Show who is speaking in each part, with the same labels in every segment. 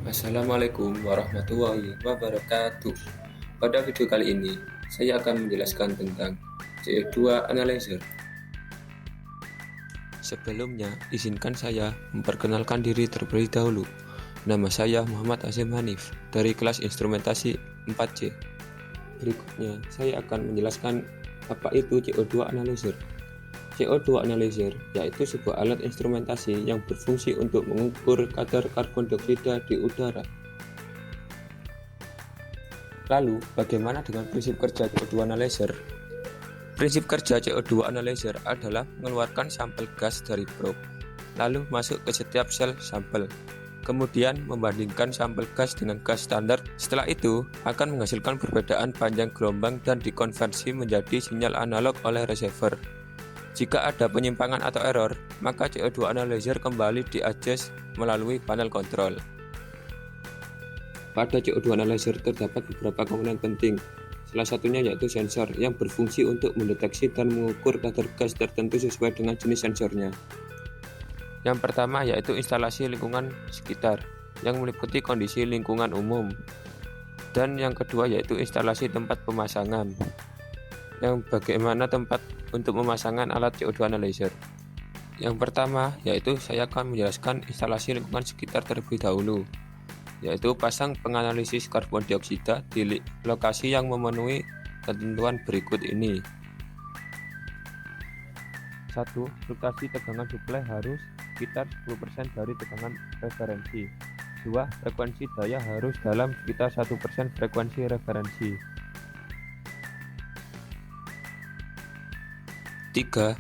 Speaker 1: Assalamualaikum warahmatullahi wabarakatuh. Pada video kali ini, saya akan menjelaskan tentang CO2 analyzer. Sebelumnya, izinkan saya memperkenalkan diri terlebih dahulu. Nama saya Muhammad Azim Hanif dari kelas instrumentasi 4C. Berikutnya, saya akan menjelaskan apa itu CO2 analyzer. CO2 analyzer yaitu sebuah alat instrumentasi yang berfungsi untuk mengukur kadar karbon dioksida di udara. Lalu, bagaimana dengan prinsip kerja CO2 analyzer? Prinsip kerja CO2 analyzer adalah mengeluarkan sampel gas dari probe, lalu masuk ke setiap sel sampel. Kemudian membandingkan sampel gas dengan gas standar. Setelah itu, akan menghasilkan perbedaan panjang gelombang dan dikonversi menjadi sinyal analog oleh receiver. Jika ada penyimpangan atau error, maka CO2 analyzer kembali di-adjust melalui panel kontrol. Pada CO2 analyzer terdapat beberapa komponen penting. Salah satunya yaitu sensor yang berfungsi untuk mendeteksi dan mengukur kadar gas tertentu sesuai dengan jenis sensornya. Yang pertama yaitu instalasi lingkungan sekitar, yang meliputi kondisi lingkungan umum. Dan yang kedua yaitu instalasi tempat pemasangan, yang bagaimana tempat untuk pemasangan alat CO2 analyzer. Yang pertama yaitu saya akan menjelaskan instalasi lingkungan sekitar terlebih dahulu, yaitu pasang penganalisis karbon dioksida di lokasi yang memenuhi ketentuan berikut ini. 1. Fluktuasi tegangan suplai harus sekitar 10% dari tegangan referensi. 2. Frekuensi daya harus dalam sekitar 1% frekuensi referensi. 3.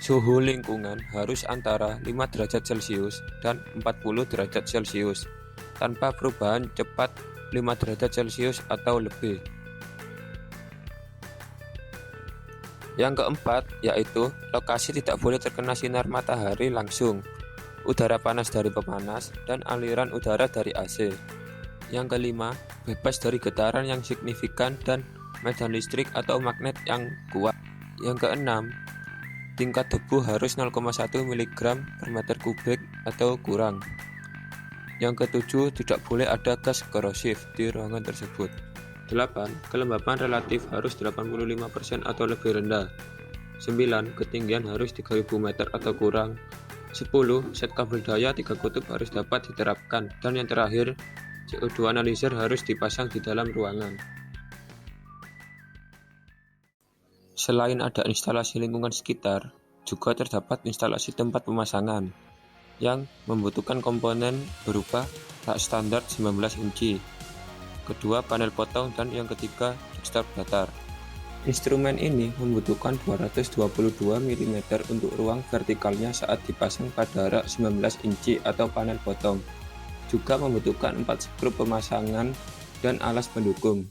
Speaker 1: Suhu lingkungan harus antara 5 derajat Celcius dan 40 derajat Celcius, tanpa perubahan cepat 5 derajat Celcius atau lebih. Yang keempat, yaitu lokasi tidak boleh terkena sinar matahari langsung, udara panas dari pemanas, dan aliran udara dari AC. Yang kelima, bebas dari getaran yang signifikan dan medan listrik atau magnet yang kuat. Yang keenam, tingkat debu harus 0,1 mg per meter kubik atau kurang. Yang ketujuh, tidak boleh ada gas korosif di ruangan tersebut. 8. Kelembapan relatif harus 85% atau lebih rendah. 9. Ketinggian harus 3000 meter atau kurang. 10. Set kabel daya 3 kutub harus dapat diterapkan. Dan yang terakhir, CO2 analyzer harus dipasang di dalam ruangan. Selain ada instalasi lingkungan sekitar, juga terdapat instalasi tempat pemasangan yang membutuhkan komponen berupa rak standar 19 inci, kedua panel potong, dan yang ketiga jumpstart datar. Instrumen ini membutuhkan 222 mm untuk ruang vertikalnya saat dipasang pada rak 19 inci atau panel potong. Juga membutuhkan 4 skru pemasangan dan alas pendukung.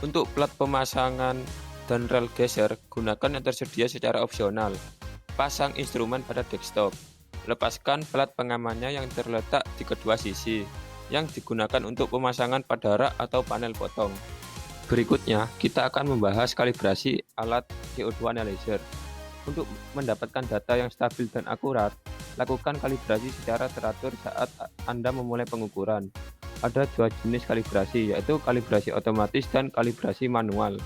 Speaker 1: Untuk plat pemasangan dan rel geser, gunakan yang tersedia secara opsional. Pasang instrumen pada desktop. Lepaskan plat pengamannya yang terletak di kedua sisi, yang digunakan untuk pemasangan pada rak atau panel potong. Berikutnya, kita akan membahas kalibrasi alat CO2 analyzer. Untuk mendapatkan data yang stabil dan akurat, lakukan kalibrasi secara teratur saat Anda memulai pengukuran. Ada dua jenis kalibrasi, yaitu kalibrasi otomatis dan kalibrasi manual.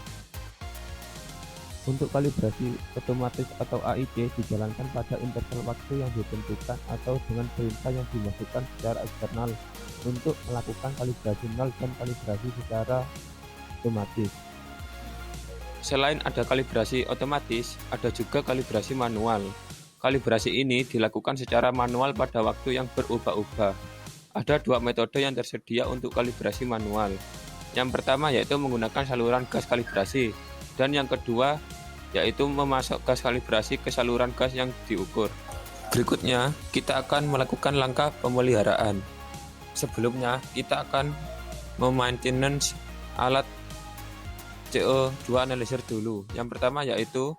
Speaker 1: Untuk kalibrasi otomatis atau AIC dijalankan pada interval waktu yang ditentukan atau dengan perintah yang dimasukkan secara eksternal untuk melakukan kalibrasi nol dan kalibrasi secara otomatis. Selain ada kalibrasi otomatis, ada juga kalibrasi manual. Kalibrasi ini dilakukan secara manual pada waktu yang berubah-ubah. Ada dua metode yang tersedia untuk kalibrasi manual. Yang pertama yaitu menggunakan saluran gas kalibrasi, dan yang kedua yaitu memasok gas kalibrasi ke saluran gas yang diukur. Berikutnya, kita akan melakukan langkah pemeliharaan. Sebelumnya, kita akan memaintenance alat CO2 analyzer dulu. Yang pertama yaitu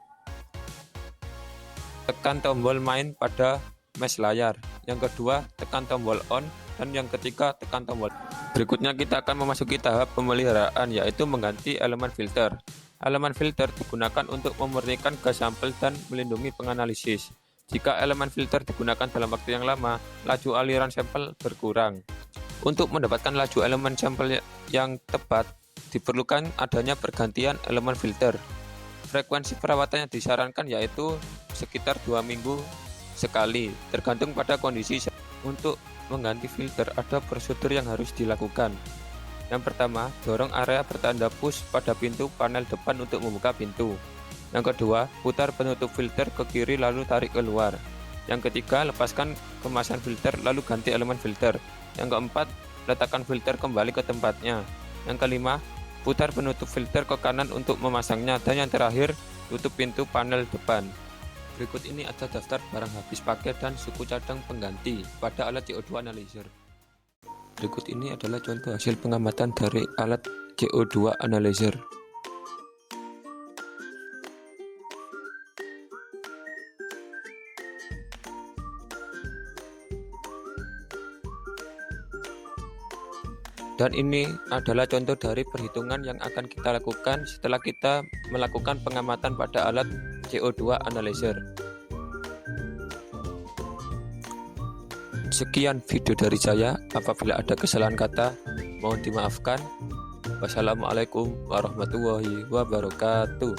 Speaker 1: tekan tombol main pada mesh layar. Yang kedua, tekan tombol on, dan yang ketiga, tekan tombol. Berikutnya kita akan memasuki tahap pemeliharaan, yaitu mengganti elemen filter. Elemen filter digunakan untuk memurnikan gas sampel dan melindungi penganalisis. Jika elemen filter digunakan dalam waktu yang lama, laju aliran sampel berkurang. Untuk mendapatkan laju elemen sampel yang tepat, diperlukan adanya pergantian elemen filter. Frekuensi perawatan yang disarankan yaitu sekitar 2 minggu sekali, tergantung pada kondisi. Untuk mengganti filter, ada prosedur yang harus dilakukan. Yang pertama, dorong area bertanda push pada pintu panel depan untuk membuka pintu. Yang kedua, putar penutup filter ke kiri lalu tarik keluar. Yang ketiga, lepaskan kemasan filter lalu ganti elemen filter. Yang keempat, letakkan filter kembali ke tempatnya. Yang kelima, putar penutup filter ke kanan untuk memasangnya. Dan yang terakhir, tutup pintu panel depan. Berikut ini ada daftar barang habis pakai dan suku cadang pengganti pada alat CO2 analyzer. Berikut ini adalah contoh hasil pengamatan dari alat CO2 analyzer. Dan ini adalah contoh dari perhitungan yang akan kita lakukan setelah kita melakukan pengamatan pada alat CO2 analyzer. Sekian video dari saya. Apabila ada kesalahan kata, mohon dimaafkan. Wassalamualaikum warahmatullahi wabarakatuh.